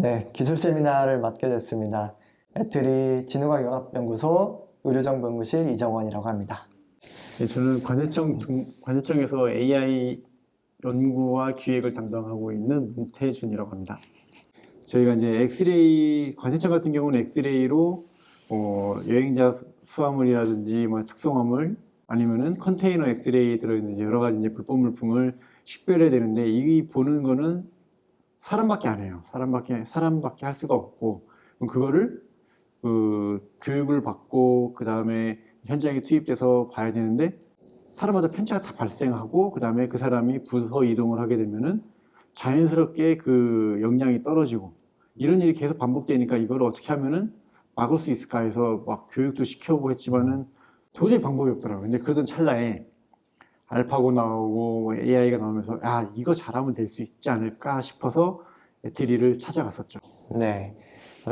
네, 기술 세미나를 맡게 됐습니다. 애트리 진후과학연합연구소 의료정보연구실 이정원이라고 합니다. 네, 저는 관세청에서 AI 연구와 기획을 담당하고 있는 문태준이라고 합니다. 저희가 이제 엑스레이, 관세청 같은 경우는 엑스레이로 여행자 수화물이라든지 뭐 특성화물 아니면은 컨테이너 엑스레이 들어있는 여러 가지 이제 불법 물품을 식별해야 되는데 이 보는 거는 사람밖에 안 해요. 사람밖에 할 수가 없고 그럼 그거를 교육을 받고 그 다음에 현장에 투입돼서 봐야 되는데 사람마다 편차가 다 발생하고 그 다음에 그 사람이 부서 이동을 하게 되면은 자연스럽게 그 역량이 떨어지고 이런 일이 계속 반복되니까 이걸 어떻게 하면은 막을 수 있을까 해서 막 교육도 시켜보고 했지만은 도저히 방법이 없더라고요. 근데 그러던 찰나에 알파고 나오고 AI가 나오면서 이거 잘하면 될 수 있지 않을까 싶어서 애트리를 찾아갔었죠. 네,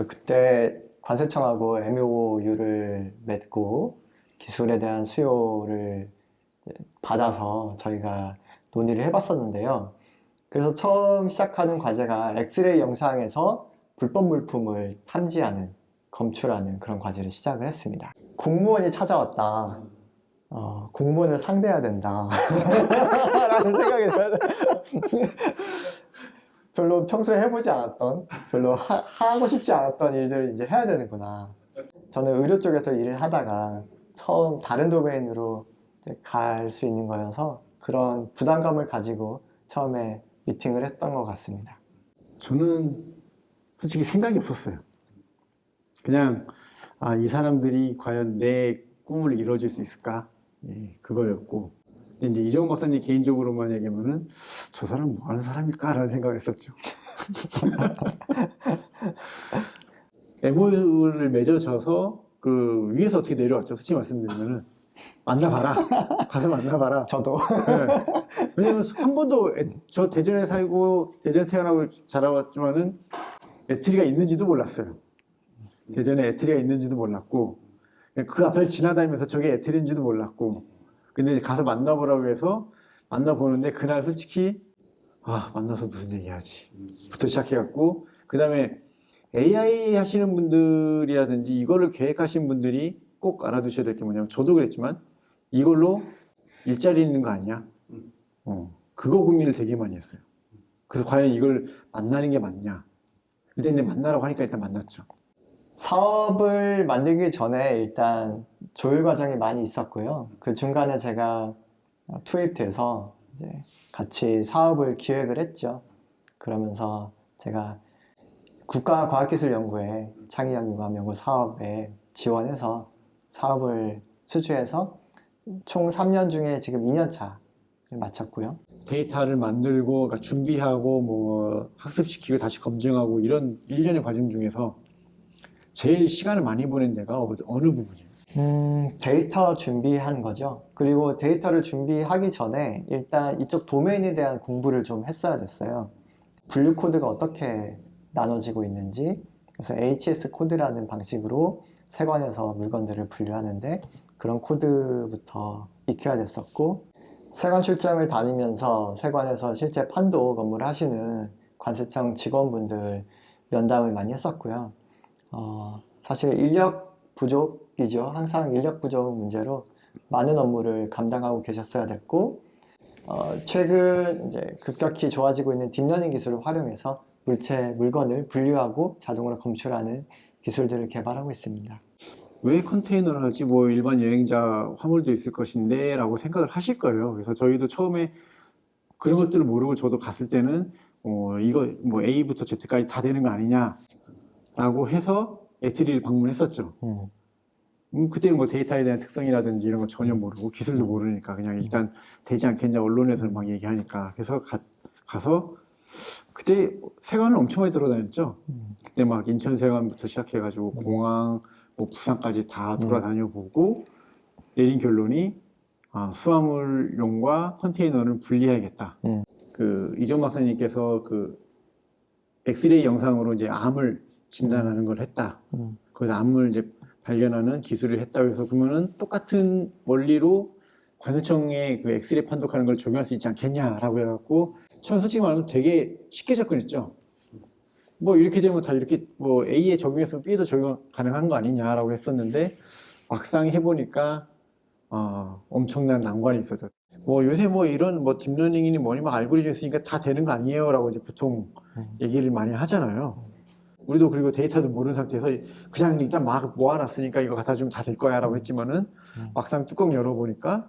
그때 관세청하고 MOU를 맺고 기술에 대한 수요를 받아서 저희가 논의를 해봤었는데요. 그래서 처음 시작하는 과제가 엑스레이 영상에서 불법 물품을 탐지하는, 검출하는 그런 과제를 시작을 했습니다. 공무원이 찾아왔다. 공무원을 상대해야 된다. 라는 생각이 들어요. 별로 평소에 해보지 않았던, 별로 하고 싶지 않았던 일들을 이제 해야 되는구나. 저는 의료 쪽에서 일을 하다가 처음 다른 도메인으로 갈 수 있는 거여서 그런 부담감을 가지고 처음에 미팅을 했던 것 같습니다. 저는 솔직히 생각이 없었어요. 그냥 이 사람들이 과연 내 꿈을 이뤄줄 수 있을까? 예, 그거였고 근데 이제 이정훈 박사님 개인적으로만 얘기하면은 저 사람 뭐 하는 사람일까라는 생각을 했었죠. MOU를 맺어져서 그 위에서 어떻게 내려왔죠. 솔직히 말씀드리면은 만나봐라. 가서 만나봐라. 저도. 네. 왜냐면 한 번도 저 대전에 살고 대전에 태어나고 자라왔지만은 애트리가 있는지도 몰랐어요. 대전에 애트리가 있는지도 몰랐고 그 앞을 지나다니면서 저게 애트리인지도 몰랐고 근데 가서 만나보라고 해서 만나보는데 그날 솔직히 만나서 무슨 얘기하지 부터 시작해갖고 그 다음에 AI 하시는 분들이라든지 이거를 계획하시는 분들이 꼭 알아두셔야 될 게 뭐냐면 저도 그랬지만 이걸로 일자리 있는 거 아니야? 그거 고민을 되게 많이 했어요. 그래서 과연 이걸 만나는 게 맞냐? 근데 만나라고 하니까 일단 만났죠. 사업을 만들기 전에 일단 조율 과정이 많이 있었고요. 그 중간에 제가 투입돼서 이제 같이 사업을 기획을 했죠. 그러면서 제가 국가과학기술연구회 창의연구과학연구 사업에 지원해서 사업을 수주해서 총 3년 중에 지금 2년 차를 마쳤고요. 데이터를 만들고 그러니까 준비하고 뭐 학습시키고 다시 검증하고 이런 일련의 과정 중에서 제일 시간을 많이 보낸 데가 어느 부분이에요? 데이터 준비한 거죠. 그리고 데이터를 준비하기 전에 일단 이쪽 도메인에 대한 공부를 좀 했어야 됐어요. 분류 코드가 어떻게 나눠지고 있는지, 그래서 HS 코드라는 방식으로 세관에서 물건들을 분류하는데 그런 코드부터 익혀야 됐었고, 세관 출장을 다니면서 세관에서 실제 판독 업무를 하시는 관세청 직원분들 면담을 많이 했었고요. 사실 인력 부족이죠. 항상 인력 부족 문제로 많은 업무를 감당하고 계셨어야 됐고, 최근 이제 급격히 좋아지고 있는 딥러닝 기술을 활용해서 물건을 분류하고 자동으로 검출하는 기술들을 개발하고 있습니다. 왜 컨테이너를 하지? 뭐 일반 여행자 화물도 있을 것인데 라고 생각을 하실 거예요. 그래서 저희도 처음에 그런 것들을 모르고 저도 갔을 때는 이거 뭐 A부터 Z까지 다 되는 거 아니냐 라고 해서 애트리를 방문했었죠. 그때는 뭐 데이터에 대한 특성이라든지 이런 거 전혀 모르고 기술도 모르니까 그냥 일단 되지 않겠냐 언론에서 막 얘기하니까 그래서 가서 그때 세관을 엄청 많이 돌아다녔죠. 그때 막 인천 세관부터 시작해가지고 공항 뭐 부산까지 다 돌아다녀 보고 내린 결론이 수화물용과 컨테이너를 분리해야겠다. 그 이정 박사님께서 그 엑스레이 영상으로 이제 암을 진단하는 걸 했다. 거기서 암을 이제 발견하는 기술을 했다고 해서 그러면은 똑같은 원리로 관세청의 그 엑스레이 판독하는 걸 적용할 수 있지 않겠냐라고 해갖고 처음 솔직히 말하면 되게 쉽게 접근했죠. 뭐 이렇게 되면 다 이렇게 뭐 A에 적용해서 B에도 적용 가능한 거 아니냐라고 했었는데 막상 해보니까 엄청난 난관이 있었죠. 뭐 요새 뭐 이런 뭐 딥러닝이니 뭐니 막 알고리즘 있으니까 다 되는 거 아니에요라고 이제 보통 얘기를 많이 하잖아요. 우리도 그리고 데이터도 모르는 상태에서 그냥 일단 막 모아놨으니까 이거 갖다 주면 다 될 거야라고 했지만은 막상 뚜껑 열어보니까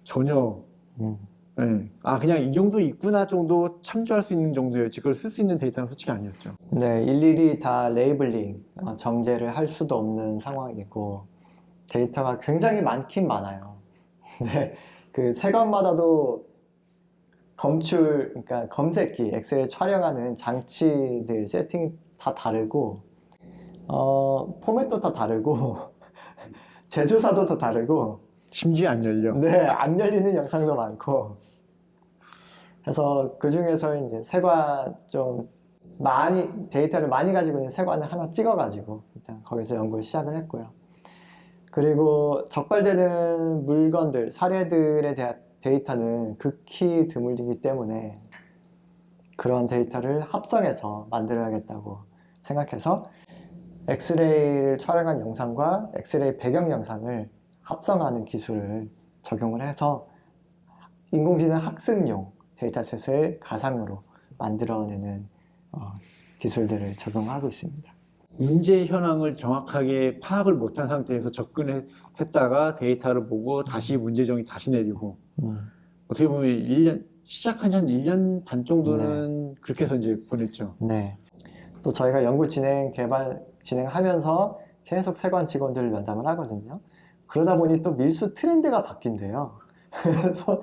전혀 네. 그냥 이 정도 있구나 정도 참조할 수 있는 정도였지 그걸 쓸 수 있는 데이터는 솔직히 아니었죠. 네, 일일이 다 레이블링, 정제를 할 수도 없는 상황이고 데이터가 굉장히 많긴 많아요. 네, 그 세관마다도 그러니까 검색기, 엑셀 촬영하는 장치들 세팅이 다 다르고 포맷도 다 다르고 제조사도 다 다르고 심지어 안 열려. 네, 안 열리는 영상도 많고 그래서 그 중에서 이제 세관 좀 데이터를 많이 가지고 있는 세관을 하나 찍어가지고 일단 거기서 연구를 시작을 했고요. 그리고 적발되는 물건들, 사례들에 대한 데이터는 극히 드물기 때문에 그런 데이터를 합성해서 만들어야겠다고 생각해서 엑스레이를 촬영한 영상과 엑스레이 배경 영상을 합성하는 기술을 적용을 해서 인공지능 학습용 데이터셋을 가상으로 만들어내는 기술들을 적용하고 있습니다. 문제 현황을 정확하게 파악을 못한 상태에서 접근했다가 데이터를 보고 다시 문제 정의 다시 내리고 어떻게 보면 시작한 지 한 1년 반 정도는 그렇게 해서 이제 보냈죠. 네. 또 저희가 연구 진행하면서 계속 세관 직원들을 면담을 하거든요. 그러다 보니 또 밀수 트렌드가 바뀐대요. 그래서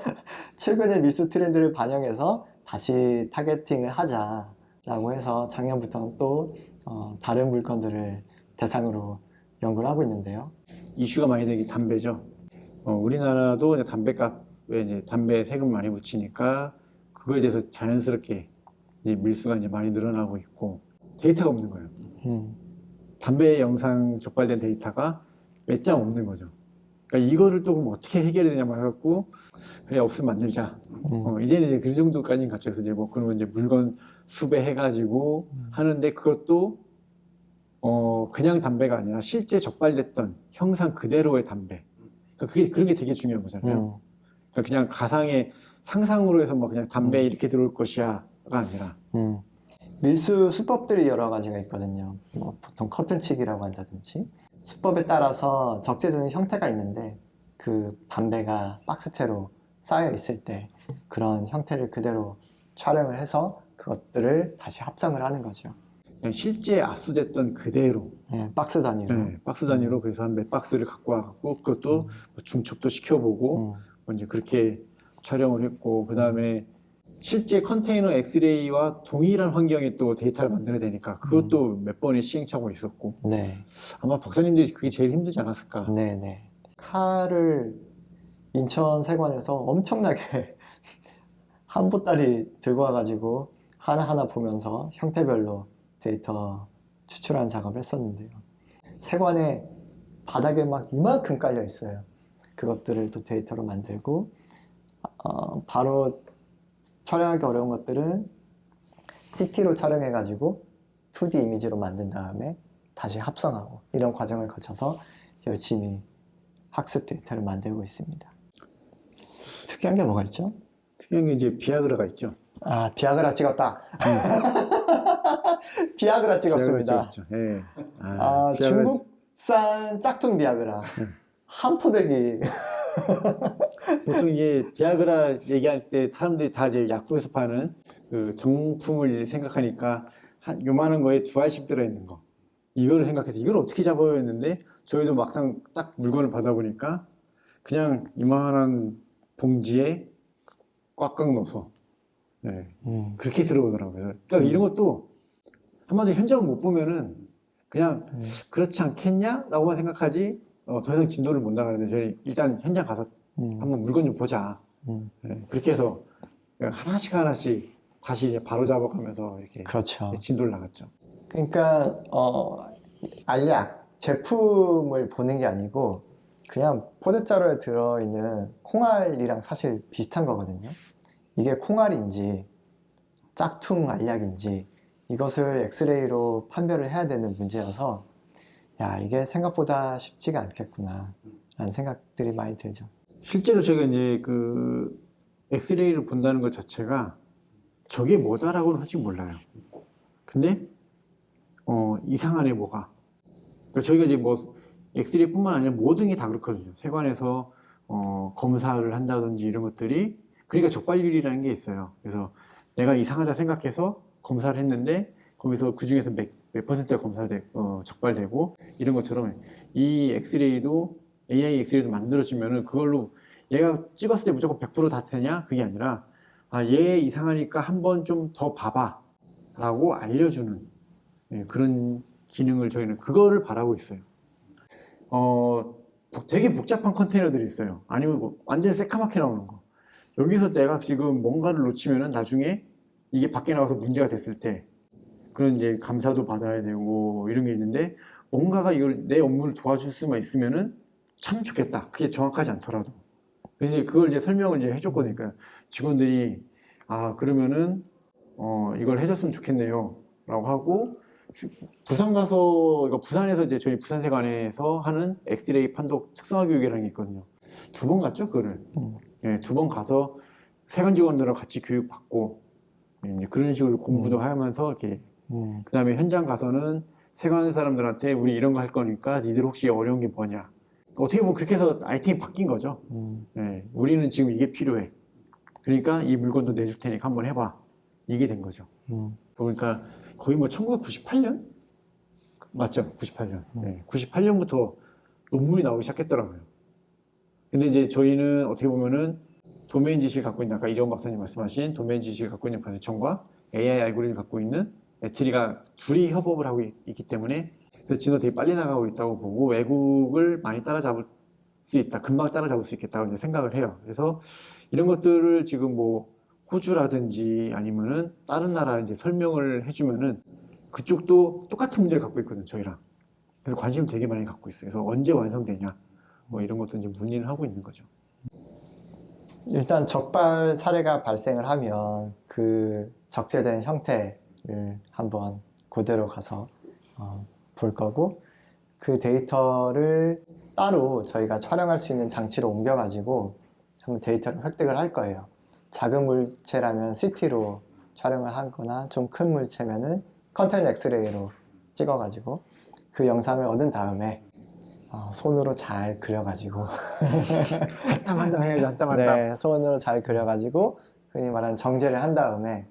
최근에 밀수 트렌드를 반영해서 다시 타겟팅을 하자라고 해서 작년부터는 또 다른 물건들을 대상으로 연구를 하고 있는데요. 이슈가 많이 되는 게 담배죠. 우리나라도 이제 담배값에 이제 담배 세금 많이 붙이니까 그거에 대해서 자연스럽게 이제 밀수가 이제 많이 늘어나고 있고 데이터가 없는 거예요. 담배 영상 적발된 데이터가 몇 장 없는 거죠. 그러니까 이거를 또 그럼 어떻게 해결해야 되냐 말갖고 그래 없으면 만들자. 이제는 이제 그 정도까지는 갖춰 서 이제 뭐 그러면 이제 물건 수배해가지고 하는데 그것도 그냥 담배가 아니라 실제 적발됐던 형상 그대로의 담배. 그러니까 그런 게 되게 중요한 거잖아요. 그러니까 그냥 가상의 상상으로 해서 뭐 그냥 담배 이렇게 들어올 것이야가 아니라. 밀수 수법들이 여러 가지가 있거든요. 뭐 보통 커튼치기라고 한다든지 수법에 따라서 적재되는 형태가 있는데 그 담배가 박스채로 쌓여 있을 때 그런 형태를 그대로 촬영을 해서 그것들을 다시 합성을 하는 거죠. 그냥 실제 압수됐던 그대로 네, 박스 단위로. 네, 박스 단위로 그래서 한 몇 박스를 갖고 와갖고 그것도 뭐 중첩도 시켜보고 뭐 이제 그렇게 촬영을 했고 그 다음에 실제 컨테이너 엑스레이와 동일한 환경에 또 데이터를 만들어야 되니까 그것도 몇 번의 시행착오가 있었고 네. 아마 박사님들이 그게 제일 힘들지 않았을까. 네네. 칼을 인천세관에서 엄청나게 한 보따리 들고 와가지고 하나하나 보면서 형태별로 데이터 추출하는 작업을 했었는데요. 세관에 바닥에 막 이만큼 깔려 있어요. 그것들을 또 데이터로 만들고 바로 촬영하기 어려운 것들은 CT로 촬영해가지고 2D 이미지로 만든 다음에 다시 합성하고 이런 과정을 거쳐서 열심히 학습 데이터를 만들고 있습니다. 특이한 게 뭐가 있죠? 특이한 게 이제 비아그라가 있죠. 비아그라 찍었다. 비아그라 찍었습니다. 네. 중국산 짝퉁 비아그라. 한 포대기. 보통 이게 비아그라 얘기할 때 사람들이 다 이제 약국에서 파는 그 정품을 생각하니까 한 요만한 거에 2알씩 들어있는 거. 이거를 생각해서 이걸 어떻게 잡아야 했는데 저희도 막상 딱 물건을 받아보니까 그냥 이만한 봉지에 꽉꽉 넣어서 네. 그렇게 들어오더라고요. 그러니까 이런 것도 한마디로 현장을 못 보면은 그냥 그렇지 않겠냐? 라고만 생각하지 더 이상 진도를 못 나가는데 저희 일단 현장 가서 한번 물건 좀 보자. 네. 그렇게 해서 하나씩 다시 이제 바로 잡아가면서 이렇게 그렇죠. 진도를 나갔죠. 그러니까 알약 제품을 보는 게 아니고 그냥 포대자루에 들어있는 콩알이랑 사실 비슷한 거거든요. 이게 콩알인지 짝퉁 알약인지 이것을 엑스레이로 판별을 해야 되는 문제여서 야, 이게 생각보다 쉽지가 않겠구나 라는 생각들이 많이 들죠. 실제로 제가 이제 그 엑스레이를 본다는 것 자체가 저게 뭐다라고는 솔직히 몰라요. 근데 이상하네 뭐가. 그러니까 저희가 이제 뭐 엑스레이뿐만 아니라 모든 게 다 그렇거든요. 세관에서 검사를 한다든지 이런 것들이 그러니까 적발률이라는 게 있어요. 그래서 내가 이상하다 생각해서 검사를 했는데 거기서 그 중에서 몇 퍼센트가 적발되고 이런 것처럼 이 엑스레이도 AI 엑스레이도 만들어지면은 그걸로 얘가 찍었을 때 무조건 100%다 되냐? 그게 아니라 얘 이상하니까 한번 좀 더 봐봐 라고 알려주는 그런 기능을 저희는 그거를 바라고 있어요. 되게 복잡한 컨테이너들이 있어요. 아니면 뭐 완전 새까맣게 나오는 거. 여기서 내가 지금 뭔가를 놓치면은 나중에 이게 밖에 나와서 문제가 됐을 때 그런 이제 감사도 받아야 되고 이런 게 있는데 뭔가가 이걸 내 업무를 도와줄 수만 있으면은 참 좋겠다. 그게 정확하지 않더라도. 그래서 그걸 이제 설명을 이제 해줬거든요. 그러니까 직원들이 그러면은 이걸 해줬으면 좋겠네요. 라고 하고 부산 가서 그러니까 부산에서 이제 저희 부산세관에서 하는 엑스레이 판독 특성화 교육이라는 게 있거든요. 2번 갔죠, 그거를. 네, 2번 가서 세관 직원들하고 같이 교육받고 이제 그런 식으로 공부도 하면서 이렇게 그다음에 현장 가서는 세관 사람들한테 우리 이런 거 할 거니까 니들 혹시 어려운 게 뭐냐. 어떻게 보면 그렇게 해서 아이템이 바뀐 거죠. 네, 우리는 지금 이게 필요해. 그러니까 이 물건도 내줄 테니까 한번 해봐. 이게 된 거죠. 그러니까 거의 뭐 1998년? 맞죠? 98년. 네, 98년부터 논문이 나오기 시작했더라고요. 근데 이제 저희는 어떻게 보면은 도메인 지식을 갖고 있는 아까 이정훈 박사님 말씀하신 도메인 지식을 갖고 있는 관세청과 AI 알고리즘을 갖고 있는 애트리가 둘이 협업을 하고 있기 때문에 그래서 진도 되게 빨리 나가고 있다고 보고 외국을 많이 따라잡을 수 있다. 금방 따라잡을 수 있겠다고 이제 생각을 해요. 그래서 이런 것들을 지금 뭐 호주라든지 아니면은 다른 나라 이제 설명을 해주면은 그쪽도 똑같은 문제를 갖고 있거든요. 저희랑. 그래서 관심을 되게 많이 갖고 있어요. 그래서 언제 완성되냐 뭐 이런 것도 이제 문의를 하고 있는 거죠. 일단 적발 사례가 발생을 하면 그 적재된 형태를 한번 그대로 가서 볼 거고 그 데이터를 따로 저희가 촬영할 수 있는 장치로 옮겨가지고 한번 데이터를 획득을 할 거예요. 작은 물체라면 CT로 촬영을 하거나 좀 큰 물체면은 컨테이너 엑스레이로 찍어가지고 그 영상을 얻은 다음에 손으로 잘 그려가지고 한 땀 한 땀 해야지 한 땀 한 땀. 네, 손으로 잘 그려가지고 흔히 말하는 정제를 한 다음에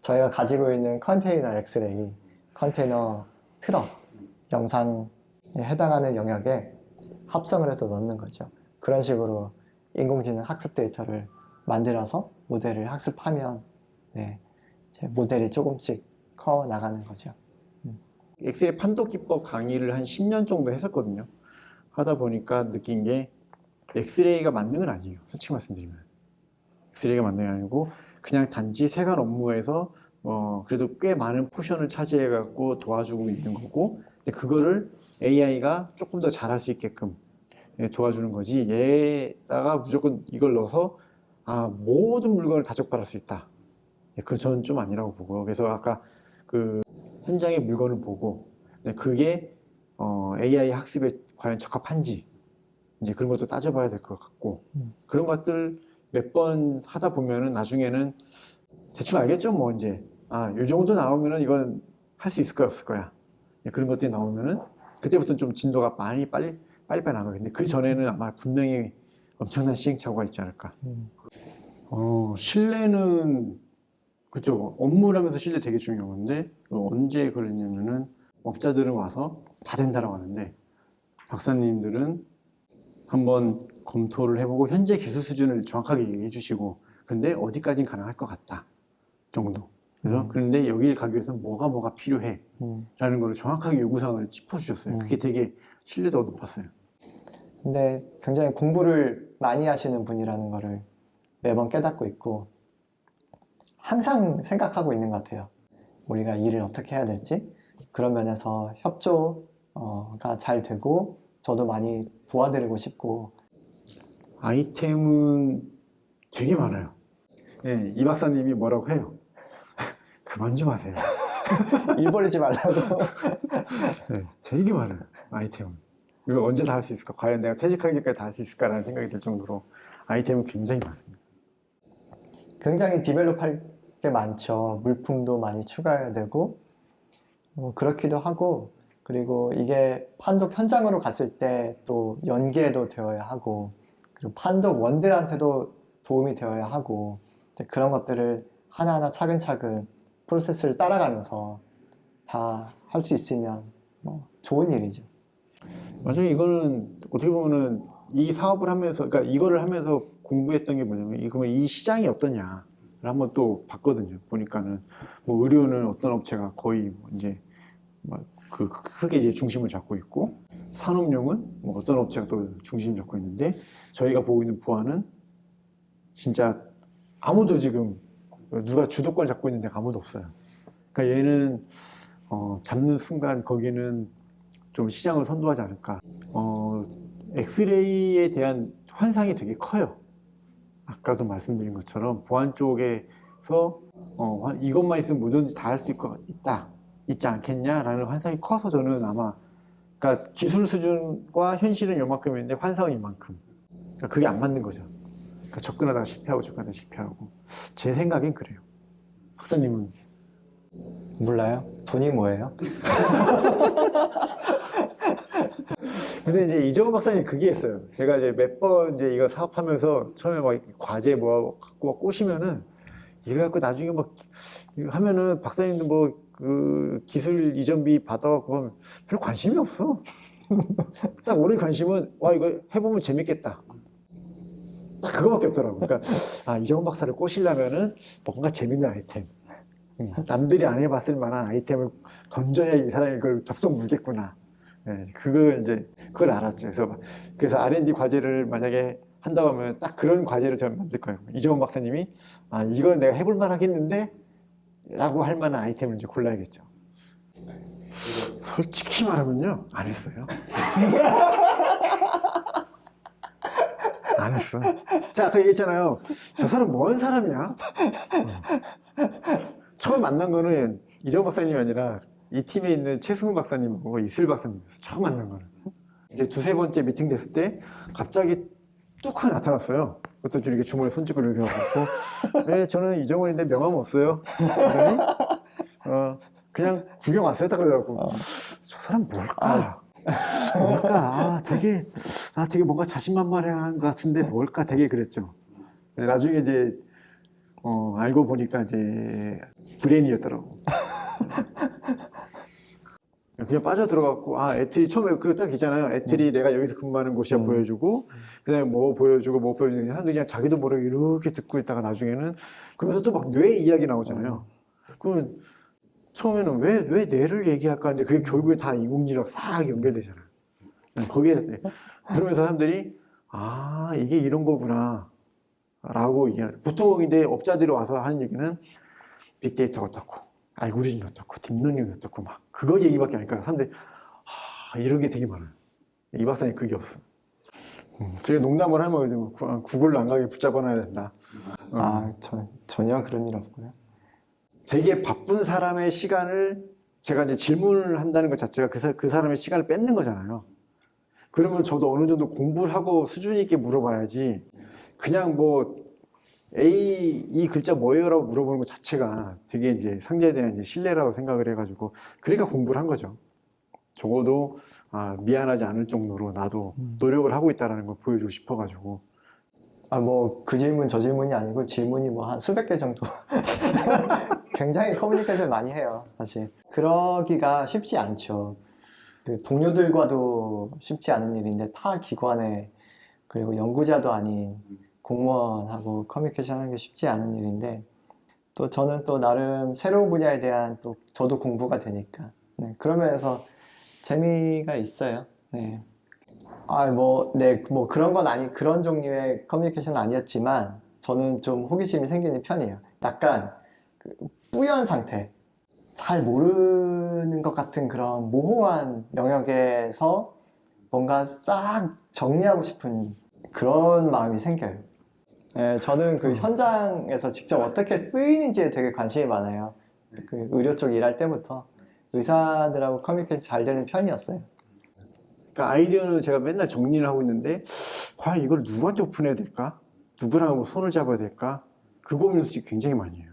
저희가 가지고 있는 컨테이너 엑스레이, 컨테이너 트럭 영상에 해당하는 영역에 합성을 해서 넣는 거죠. 그런 식으로 인공지능 학습 데이터를 만들어서 모델을 학습하면 이제 모델이 조금씩 커 나가는 거죠. 엑스레이 판독 기법 강의를 한 10년 정도 했었거든요. 하다 보니까 느낀 게 엑스레이가 맞는 건 아니에요. 솔직히 말씀드리면. 엑스레이가 맞는 게 아니고 그냥 단지 세관 업무에서 그래도 꽤 많은 포션을 차지해 갖고 도와주고 있는 거고 근데 그거를 AI가 조금 더 잘할 수 있게끔 도와주는 거지 얘다가 무조건 이걸 넣어서 모든 물건을 다 적발할 수 있다. 그건 저는 좀 아니라고 보고 그래서 아까 그 현장의 물건을 보고 그게 AI 학습에 과연 적합한지 이제 그런 것도 따져봐야 될 것 같고 그런 것들 몇 번 하다 보면은 나중에는 대충 알겠죠 뭐 이제 요 정도 나오면은 이건 할 수 있을 거야 없을 거야 그런 것들이 나오면은 그때부터는 좀 진도가 많이 빨리 나가겠는데 그 전에는 아마 분명히 엄청난 시행착오가 있지 않을까. 신뢰는 그쵸. 업무를 하면서 신뢰 되게 중요한데 언제 그랬냐면은 업자들은 와서 다 된다라고 하는데 박사님들은 한번 검토를 해보고 현재 기술 수준을 정확하게 얘기해 주시고 근데 어디까지는 가능할 것 같다 정도. 그래서 그런데 여기 가기 위해서 뭐가 필요해 라는 거를 정확하게 요구사항을 짚어주셨어요. 그게 되게 신뢰도가 높았어요. 근데 굉장히 공부를 많이 하시는 분이라는 거를 매번 깨닫고 있고 항상 생각하고 있는 것 같아요. 우리가 일을 어떻게 해야 될지 그런 면에서 협조가 잘 되고 저도 많이 도와드리고 싶고 아이템은 되게 많아요. 네, 이 박사님이 뭐라고 해요. 그만 좀 하세요. 일 버리지 말라고. 네, 되게 많아요, 아이템은. 이걸 언제 다 할 수 있을까? 과연 내가 퇴직하기 전까지 다 할 수 있을까라는 생각이 들 정도로 아이템은 굉장히 많습니다. 굉장히 디벨롭할 게 많죠. 물품도 많이 추가해야 되고, 그렇기도 하고, 그리고 이게 판독 현장으로 갔을 때 또 연계도 되어야 하고, 그리고 판독 원들한테도 도움이 되어야 하고, 이제 그런 것들을 하나하나 차근차근 프로세스를 따라가면서 다 할 수 있으면 뭐 좋은 일이죠. 맞아요. 이거는 어떻게 보면은 이 사업을 하면서, 그러니까 이거를 하면서 공부했던 게 뭐냐면, 그러면 이 시장이 어떠냐를 한번 또 봤거든요. 보니까는 뭐 의료는 어떤 업체가 거의 뭐 이제 막 그 크게 이제 중심을 잡고 있고, 산업용은 뭐 어떤 업체가 또 중심 잡고 있는데, 저희가 보고 있는 보안은 진짜 아무도 지금 누가 주도권 잡고 있는 데가 아무도 없어요. 그러니까 얘는 잡는 순간 거기는 좀 시장을 선도하지 않을까. 엑스레이에 대한 환상이 되게 커요. 아까도 말씀드린 것처럼 보안 쪽에서 이것만 있으면 뭐든지 다 할 수 있지 않겠냐라는 환상이 커서 저는 아마, 그러니까 기술 수준과 현실은 요만큼인데 환상은 이만큼. 그러니까 그게 안 맞는 거죠. 그러니까 접근하다가 실패하고. 제 생각엔 그래요. 박사님은? 몰라요? 돈이 뭐예요? 근데 이제 이정은 박사님 그게 있어요. 제가 이제 몇 번 이제 이거 사업하면서 처음에 막 과제 뭐 갖고 막 꼬시면은 이거 갖고 나중에 막 이거 하면은 박사님도 뭐 그 기술 이전비 받아갖고 하면 별로 관심이 없어. 딱 오늘 관심은 와 이거 해보면 재밌겠다. 딱 그거밖에 없더라고. 그러니까 이정은 박사를 꼬시려면은 뭔가 재밌는 아이템. 남들이 안 해봤을 만한 아이템을 던져야 이 사람이 그걸 덥석 물겠구나. 네, 그걸 알았죠. 그래서 R&D 과제를 만약에 한다고 하면 딱 그런 과제를 저는 만들 거예요. 이정원 박사님이, 이걸 내가 해볼 만하겠는데? 라고 할 만한 아이템을 이제 골라야겠죠. 솔직히 말하면요, 안 했어요. 안 했어. 자, 아까 얘기했잖아요. 저 사람 뭔 사람이야? 처음 만난 거는 이정원 박사님이 아니라 이 팀에 있는 최승훈 박사님하고 이슬 박사님이었어요. 처음 만난 거는. 이제 두세 번째 미팅 됐을 때 갑자기 뚝 하나 나타났어요. 그것도 이렇게 주머니에 손짓고 이렇게 하고, 네, 저는 이정원인데 명함 없어요. 그러더니, 그냥 구경 왔어요. 딱 그러더라고. 저 사람 뭘까? 되게 뭔가 자신만만한 것 같은데 뭘까? 되게 그랬죠. 나중에 이제, 알고 보니까 이제 브레인이었더라고. 그냥 빠져들어갖고, 애틀이 처음에 그거 딱 있잖아요. 애틀이 내가 여기서 근무하는 곳이야 보여주고, 그 다음에 뭐 보여주고, 사람들이 그냥 자기도 모르게 이렇게 듣고 있다가 나중에는, 그러면서 또 막 뇌 이야기 나오잖아요. 그러면 처음에는 왜 뇌를 얘기할까 하는데 그게 결국에 다 인공지능이랑 싹 연결되잖아요. 거기에, 그러면서 사람들이, 이게 이런 거구나. 라고 얘기하는. 보통 이제 업자들이 와서 하는 얘기는 빅데이터가 어떻고, 알고리즘이 어떻고, 딥러닝이 어떻고, 막, 그거 얘기밖에 안 하니까 사람들이, 이런 게 되게 많아요. 이 박사님 그게 없어. 저희 농담을 하면 요즘 구글 안 가게 붙잡아 놔야 된다. 전혀 그런 일 없고요. 되게 바쁜 사람의 시간을 제가 이제 질문을 한다는 것 자체가 그 사람의 시간을 뺏는 거잖아요. 그러면 저도 어느 정도 공부를 하고 수준 있게 물어봐야지, 그냥 뭐, 이 글자 뭐예요? 라고 물어보는 것 자체가 되게 이제 상대에 대한 이제 신뢰라고 생각을 해가지고, 그러니까 공부를 한 거죠. 적어도, 미안하지 않을 정도로 나도 노력을 하고 있다는 걸 보여주고 싶어가지고. 뭐, 그 질문, 저 질문이 아니고 질문이 뭐 한 수백 개 정도. 굉장히 커뮤니케이션 많이 해요, 사실. 그러기가 쉽지 않죠. 그 동료들과도 쉽지 않은 일인데, 타 기관에, 그리고 연구자도 아닌 공무원하고 커뮤니케이션 하는 게 쉽지 않은 일인데, 또 저는 또 나름 새로운 분야에 대한 또 저도 공부가 되니까. 네, 그러면서 재미가 있어요. 네. 뭐 그런 건 그런 종류의 커뮤니케이션은 아니었지만, 저는 좀 호기심이 생기는 편이에요. 약간 그 뿌연 상태. 잘 모르는 것 같은 그런 모호한 영역에서 뭔가 싹 정리하고 싶은 그런 마음이 생겨요. 네, 저는 그 현장에서 직접 어떻게 쓰이는지에 되게 관심이 많아요. 그 의료 쪽 일할 때부터 의사들하고 커뮤니케이션 잘 되는 편이었어요. 그러니까 아이디어는 제가 맨날 정리를 하고 있는데 과연 이걸 누구한테 오픈해야 될까? 누구랑 손을 잡아야 될까? 그 고민을 솔직히 굉장히 많이 해요.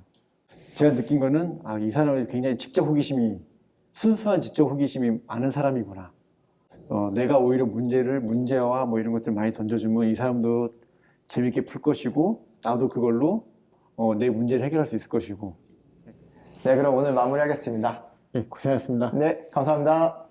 제가 느낀 거는 이 사람은 굉장히 지적 호기심이 순수한 지적 호기심이 많은 사람이구나. 내가 오히려 문제와 뭐 이런 것들 많이 던져주면 이 사람도 재밌게 풀 것이고 나도 그걸로 내 문제를 해결할 수 있을 것이고. 네, 그럼 오늘 마무리하겠습니다. 네, 고생하셨습니다. 네, 감사합니다.